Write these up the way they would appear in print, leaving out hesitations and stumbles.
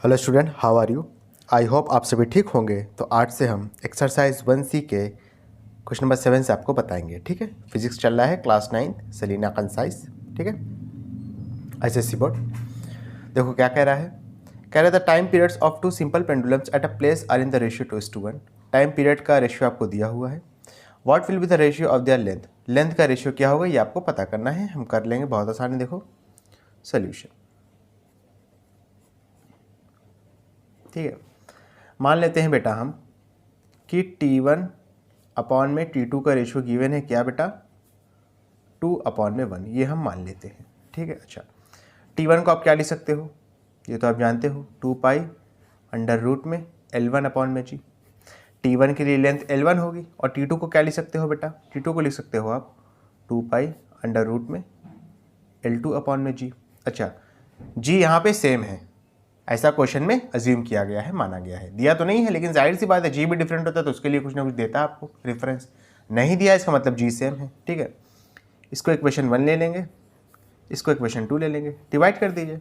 Hello student, how are you? I hope आप सभी ठीक होंगे। तो आज से हम एक्सरसाइज 1C के क्वेश्चन नंबर 7 से आपको बताएंगे। ठीक है, फिजिक्स चल रहा है, क्लास 9 सेलिना कंसाइज। ठीक है, SSC बोर्ड। देखो क्या कह रहा है। कह रहा है the time periods of two simple pendulums at a place are in the ratio 2:1। Time period का रेशियो आपको दिया हुआ है। What will be the ratio of their length. Length का रेशियो क्या होगा ये आपको पता करना है। हम कर लेंगे, बहुत आसान है। देखो सोल्यूशन, ठीक है। मान लेते हैं बेटा हम कि T1 अपॉन में T2 का रेशियो गिवन है क्या बेटा, 2/1। ये हम मान लेते हैं। ठीक है, अच्छा T1 को आप क्या लिख सकते हो, ये तो आप जानते हो, 2 पाई अंडर रूट में L1/g। T1 के लिए लेंथ L1 होगी। और T2 को क्या लिख सकते हो बेटा, T2 को लिख सकते हो आप 2 पाई अंडर रूट में L2/g। अच्छा, g यहाँ पे सेम है, ऐसा क्वेश्चन में अज्यूम किया गया है, माना गया है। दिया तो नहीं है, लेकिन जाहिर सी बात है जी भी डिफरेंट होता है तो उसके लिए कुछ ना कुछ देता है आपको रेफरेंस। नहीं दिया इसका मतलब जी सेम है। ठीक है, इसको इक्वेशन 1 ले लेंगे, इसको इक्वेशन 2 ले लेंगे, डिवाइड कर दीजिए।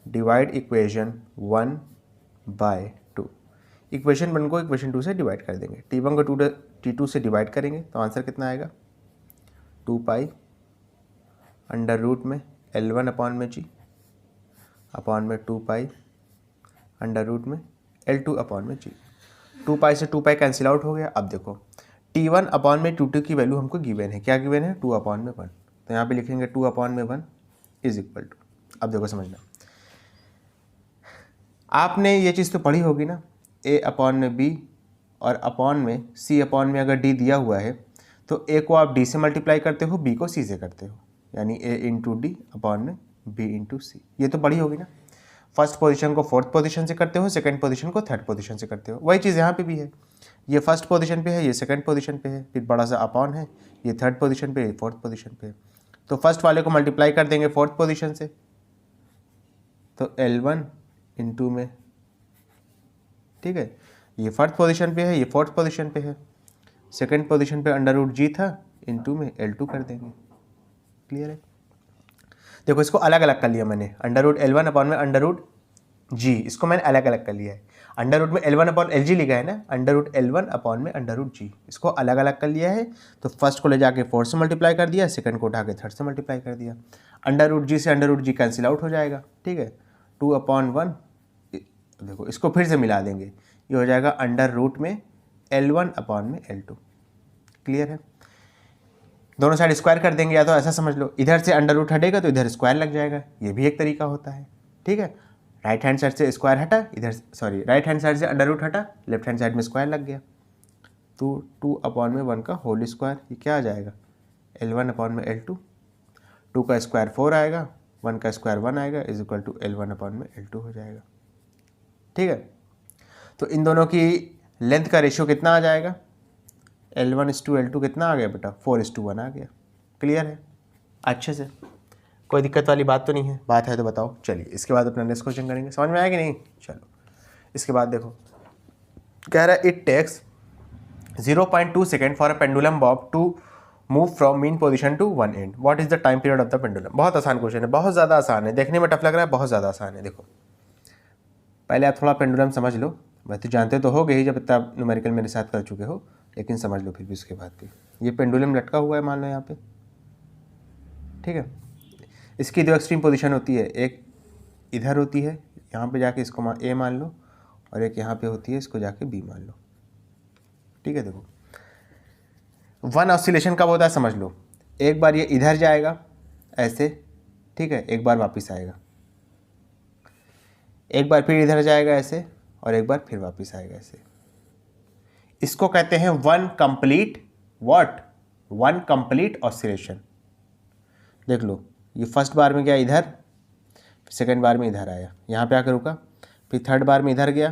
Divide equation 1/2। इक्वेशन 1 को इक्वेशन 2 से डिवाइड कर देंगे। T1 को T2 से डिवाइड करेंगे तो आंसर कितना आएगा, 2 पाई अंडर रूट में L1/g अपॉन में 2 पाई अंडर रूट में L2/g। 2 पाई से 2 पाई कैंसिल आउट हो गया। अब देखो T1 अपॉन में T2 की वैल्यू हमको गिवन है, क्या गिवन है, 2/1। तो यहाँ पे लिखेंगे 2/1 इज इक्वल टू। अब देखो समझना, आपने ये चीज़ तो पढ़ी होगी ना, A/B और अपॉन में C/, अगर D दिया हुआ है तो A को आप D से मल्टीप्लाई करते हो, B को C से करते हो, यानी A इंटू डी अपॉन में B इंटू सी। ये तो पढ़ी होगी ना। फर्स्ट पोजीशन को फोर्थ पोजीशन से करते हो, सेकंड पोजीशन को थर्ड पोजीशन से करते हो। वही चीज़ यहाँ पे भी है, ये फर्स्ट पोजीशन पे है, ये सेकंड पोजीशन पे है, फिर बड़ा सा अपॉन है, ये थर्ड पोजीशन पे, ये फोर्थ पोजीशन पे है। तो फर्स्ट वाले को मल्टीप्लाई कर देंगे फोर्थ पोजीशन से, तो L1 इंटू में, ठीक है, ये फर्स्ट पोजीशन पे है, ये फोर्थ पोजीशन पे है, सेकंड पोजीशन पे अंडर रूट जी था, इंटू में L2 कर देंगे। क्लियर है। देखो इसको अलग अलग कर लिया मैंने, अंडर रूट L1 अपॉन में अंडर रूट जी, इसको मैंने अलग अलग कर लिया है। अंडर रूट में L1/LG लिखा है ना, अंडर रूट L1 अपॉन में अंडर रूट जी, इसको अलग अलग कर लिया है। तो फर्स्ट को ले जाके फोर्थ से मल्टीप्लाई कर दिया, सेकंड को उठा के थर्ड से मल्टीप्लाई कर दिया। अंडर रूट जी से अंडर रूट जी कैंसिल आउट हो जाएगा। ठीक है, 2/1। देखो इसको फिर से मिला देंगे, ये हो जाएगा अंडर रूट में L1 अपॉन में L2। क्लियर है। दोनों साइड स्क्वायर कर देंगे, या तो ऐसा समझ लो इधर से अंडर रूट हटेगा तो इधर स्क्वायर लग जाएगा, ये भी एक तरीका होता है। ठीक है, राइट हैंड साइड से स्क्वायर हटा, इधर सॉरी राइट हैंड साइड से अंडर रूट हटा, लेफ्ट हैंड साइड में स्क्वायर लग गया, तो 2/1 का होल स्क्वायर, ये क्या आ जाएगा, L1/L2। 2 का स्क्वायर 4 आएगा, 1 का स्क्वायर 1 आएगा, इज इक्वल टू L1/L2 हो जाएगा। ठीक है, तो इन दोनों की लेंथ का रेशियो कितना आ जाएगा, L1:L2 कितना आ गया बेटा, 4:1 आ गया। क्लियर है, अच्छे से, कोई दिक्कत वाली बात तो नहीं है, बात है तो बताओ। चलिए इसके बाद अपना नेक्स्ट क्वेश्चन करेंगे, समझ में आया कि नहीं। चलो इसके बाद देखो, कह रहा है it takes 0.2 second for a pendulum bob to move from mean position to one end, what is the time period of the pendulum. बहुत आसान क्वेश्चन है, बहुत ज़्यादा आसान है, देखने में टफ लग रहा है, बहुत ज़्यादा आसान है। देखो पहले आप थोड़ा पेंडुलम समझ लो, वह तो जानते तो हो गए ही जब इतना न्यूमेरिकल मेरे साथ कर चुके हो, लेकिन समझ लो फिर भी उसके बाद भी। ये पेंडुलम लटका हुआ है मान लो यहाँ पे, ठीक है। इसकी दो एक्सट्रीम पोजीशन होती है, एक इधर होती है, यहाँ पे जाके इसको A मान लो, और एक यहाँ पे होती है, इसको जाके B मान लो। ठीक है, देखो वन ऑसिलेशन कब होता है समझ लो, एक बार ये इधर जाएगा ऐसे, ठीक है, एक बार वापस आएगा, एक बार फिर इधर जाएगा ऐसे, और एक बार फिर वापस आएगा ऐसे। इसको कहते हैं one complete what, one complete oscillation. देख लो ये फर्स्ट बार में गया इधर, सेकंड बार में इधर आया, यहाँ पे आकर रुका, फिर थर्ड बार में इधर गया,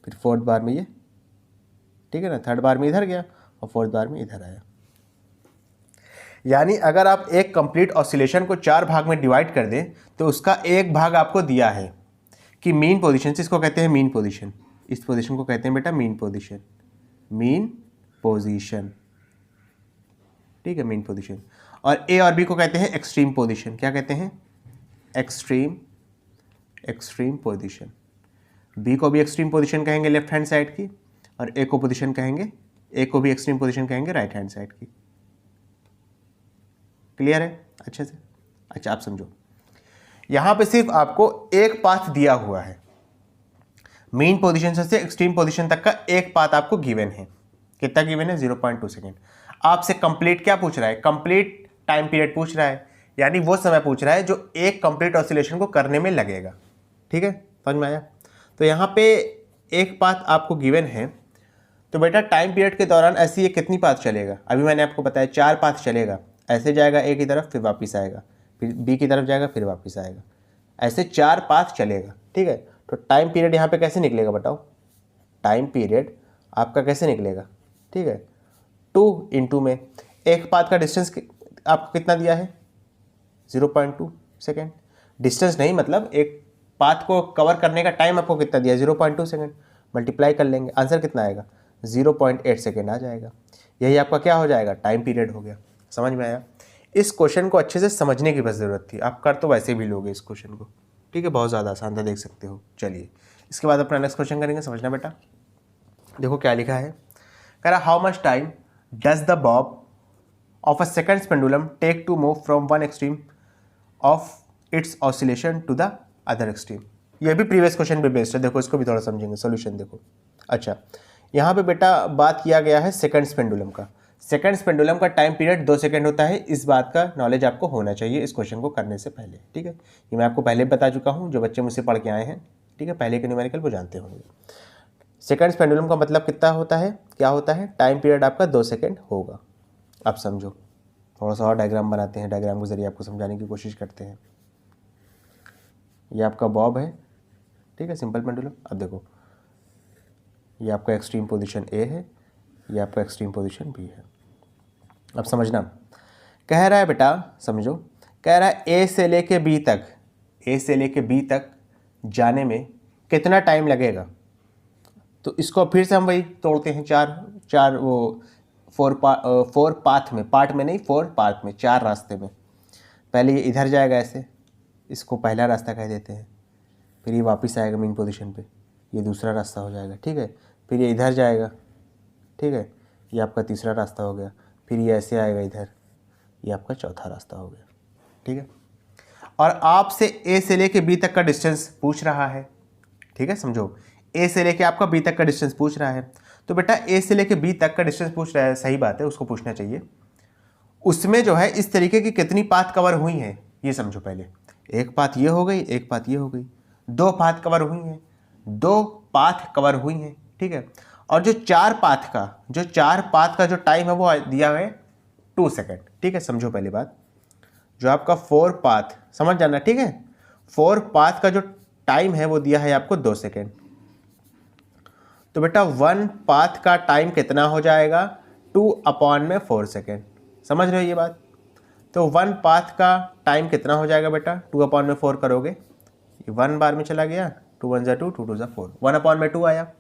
फिर फोर्थ बार में ये, ठीक है ना, थर्ड बार में इधर गया और फोर्थ बार में इधर आया। यानी अगर आप एक कंप्लीट ऑसिलेशन को 4 भाग में डिवाइड कर दें तो उसका एक भाग आपको दिया है कि मीन पोजीशन से, इसको कहते हैं मीन पोजीशन, इस पोजीशन को कहते हैं बेटा मीन पोजीशन, मीन पोजीशन, ठीक है, मीन पोजीशन। और A और B को कहते हैं एक्सट्रीम पोजीशन, क्या कहते हैं, एक्सट्रीम पोजीशन, बी को भी एक्सट्रीम पोजीशन कहेंगे लेफ्ट हैंड साइड की, और ए को पोजीशन कहेंगे, ए को भी एक्सट्रीम पोजीशन कहेंगे राइट हैंड साइड की। क्लियर है अच्छे से? अच्छा आप समझो, यहां पे सिर्फ आपको एक पाथ दिया हुआ है, मीन पोजीशन से एक्सट्रीम पोजीशन तक का एक पाथ आपको गिवन है। कितना गिवन है? 0.2 सेकेंड। आपसे कंप्लीट क्या पूछ रहा है? कंप्लीट टाइम पीरियड पूछ रहा है, यानी वो समय पूछ रहा है जो एक कंप्लीट ऑसिलेशन को करने में लगेगा। ठीक है, समझ में आया? तो यहाँ पे एक पाथ आपको गिवन है, तो बेटा टाइम पीरियड के दौरान ऐसी ये कितनी पाथ चलेगा? अभी मैंने आपको बताया 4 पाथ चलेगा। ऐसे जाएगा ए की तरफ, फिर वापस आएगा, फिर बी की तरफ जाएगा, फिर वापस आएगा, ऐसे 4 पाथ चलेगा। ठीक है, तो टाइम पीरियड यहाँ पे कैसे निकलेगा बताओ? टाइम पीरियड आपका कैसे निकलेगा? ठीक है, 2 × में एक पाथ का डिस्टेंस आपको कितना दिया है? 0.2 सेकेंड। डिस्टेंस नहीं, मतलब एक पाथ को कवर करने का टाइम आपको कितना दिया? 0.2 सेकेंड। मल्टीप्लाई कर लेंगे, आंसर कितना आएगा? 0.8 सेकेंड आ जाएगा। यही आपका क्या हो जाएगा? टाइम पीरियड हो गया। समझ में आया? इस क्वेश्चन को अच्छे से समझने की बस ज़रूरत थी, आप कर तो वैसे भी लोगे इस क्वेश्चन को। ठीक है, बहुत ज़्यादा आसान था, देख सकते हो। चलिए इसके बाद अपना नेक्स्ट क्वेश्चन करेंगे, समझना बेटा। देखो क्या लिखा है, कह रहा how much time does the bob of a second pendulum take to move from one extreme of its oscillation to the other extreme. ये भी प्रीवियस क्वेश्चन पे बेस्ड है, देखो इसको भी थोड़ा समझेंगे, सॉल्यूशन देखो। अच्छा, यहाँ पे बेटा बात किया गया है सेकंड पेंडुलम का। सेकंड पेंडुलम का टाइम पीरियड 2 सेकंड होता है, इस बात का नॉलेज आपको होना चाहिए इस क्वेश्चन को करने से पहले। ठीक है, ये मैं आपको पहले बता चुका हूँ, जो बच्चे मुझसे पढ़ के आए हैं, ठीक है, पहले के न्यूमेरिकल वो जानते होंगे। सेकंड पेंडुलम का मतलब कितना होता है, क्या होता है? टाइम पीरियड आपका 2 सेकंड होगा। आप समझो, थोड़ा सा और डायग्राम बनाते हैं, डायग्राम के जरिए आपको समझाने की कोशिश करते हैं। ये आपका बॉब है, ठीक है, सिंपल पेंडुलम। अब देखो, ये आपका एक्सट्रीम पोजीशन ए है, ये आपका एक्सट्रीम पोजीशन बी है। अब समझना, कह रहा है बेटा, समझो, कह रहा है ए से लेके बी तक, ए से लेके बी तक जाने में कितना टाइम लगेगा? तो इसको फिर से हम वही तोड़ते हैं, चार वो फोर पाथ में, पार्ट में नहीं, 4 पार्ट में, 4 रास्ते में। पहले ये इधर जाएगा ऐसे, इसको पहला रास्ता कह देते हैं, फिर ये वापस आएगा मेन पोजीशन पे, ये दूसरा रास्ता हो जाएगा। ठीक है, फिर ये इधर जाएगा, ठीक है, ये आपका तीसरा रास्ता हो गया, फिर ये ऐसे आएगा इधर, ये आपका चौथा रास्ता हो गया। ठीक है, और आपसे ए से लेके बी तक का डिस्टेंस पूछ रहा है। ठीक है, समझो, ए से लेके आपका बी तक का डिस्टेंस पूछ रहा है, तो बेटा ए से लेके बी तक का डिस्टेंस पूछ रहा है, सही बात है, उसको पूछना चाहिए। उसमें जो है इस तरीके की कितनी पाथ कवर हुई हैं ये समझो पहले। एक पाथ ये हो गई, एक पाथ ये हो गई, 2 पाथ कवर हुई हैं, 2 पाथ कवर हुई हैं। ठीक है, और जो 4 पाथ का जो टाइम है वो दिया है 2 सेकेंड। ठीक है, समझो पहली बात, जो आपका 4 पाथ, समझ जाना, ठीक है, 4 पाथ का जो टाइम है वो दिया है आपको 2 सेकेंड। तो बेटा 1 पाथ का टाइम कितना हो जाएगा? 2/4 सेकेंड। समझ रहे हो ये बात? तो 1 पाथ का टाइम कितना हो जाएगा बेटा? 2/4 करोगे, ये 1 बार में चला गया, 2 1 2, 2 2 4, 1/2 आया,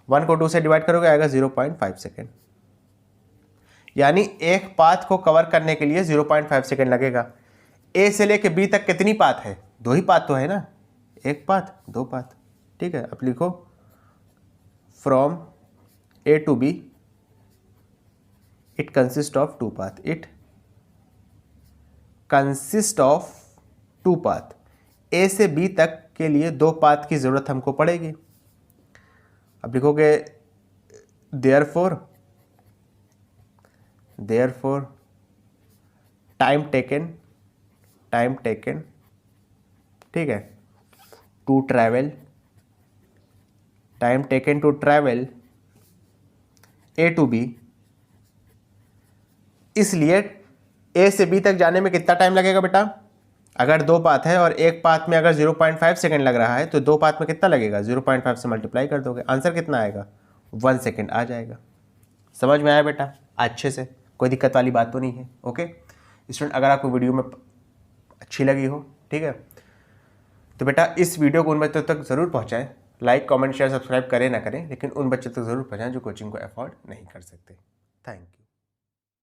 1 को 2 से डिवाइड करोगे आएगा 0.5 सेकेंड। यानी एक पाथ को कवर करने के लिए 0.5 सेकेंड लगेगा। ए से लेके बी तक कितनी पाथ है? 2 ही पाथ तो है ना, एक पाथ 2 पाथ। ठीक है, अब लिखो from A to B it consist of 2 path, it consist of 2 path. A से बी तक के लिए 2 पाथ की जरूरत हमको पड़ेगी। अब लिखोगे देयरफॉर टाइम टेकन, ठीक है, to travel, time taken to travel A to B. इसलिए ए से बी तक जाने में कितना टाइम लगेगा बेटा? अगर 2 पाथ है और एक पाथ में अगर 0.5 सेकेंड लग रहा है, तो 2 पाथ में कितना लगेगा? 0.5 से मल्टीप्लाई कर दोगे, आंसर कितना आएगा? 1 सेकेंड आ जाएगा। समझ में आया बेटा अच्छे से? कोई दिक्कत वाली बात तो नहीं है? ओके स्टूडेंट, अगर आपको वीडियो में अच्छी लगी हो, ठीक है, तो बेटा इस वीडियो को उन बच्चों तक ज़रूर पहुँचाएँ। लाइक, कमेंट, शेयर, सब्सक्राइब करें ना करें, लेकिन उन बच्चों तक ज़रूर पहुँचाएँ जो कोचिंग को अफोर्ड नहीं कर सकते। Thank you.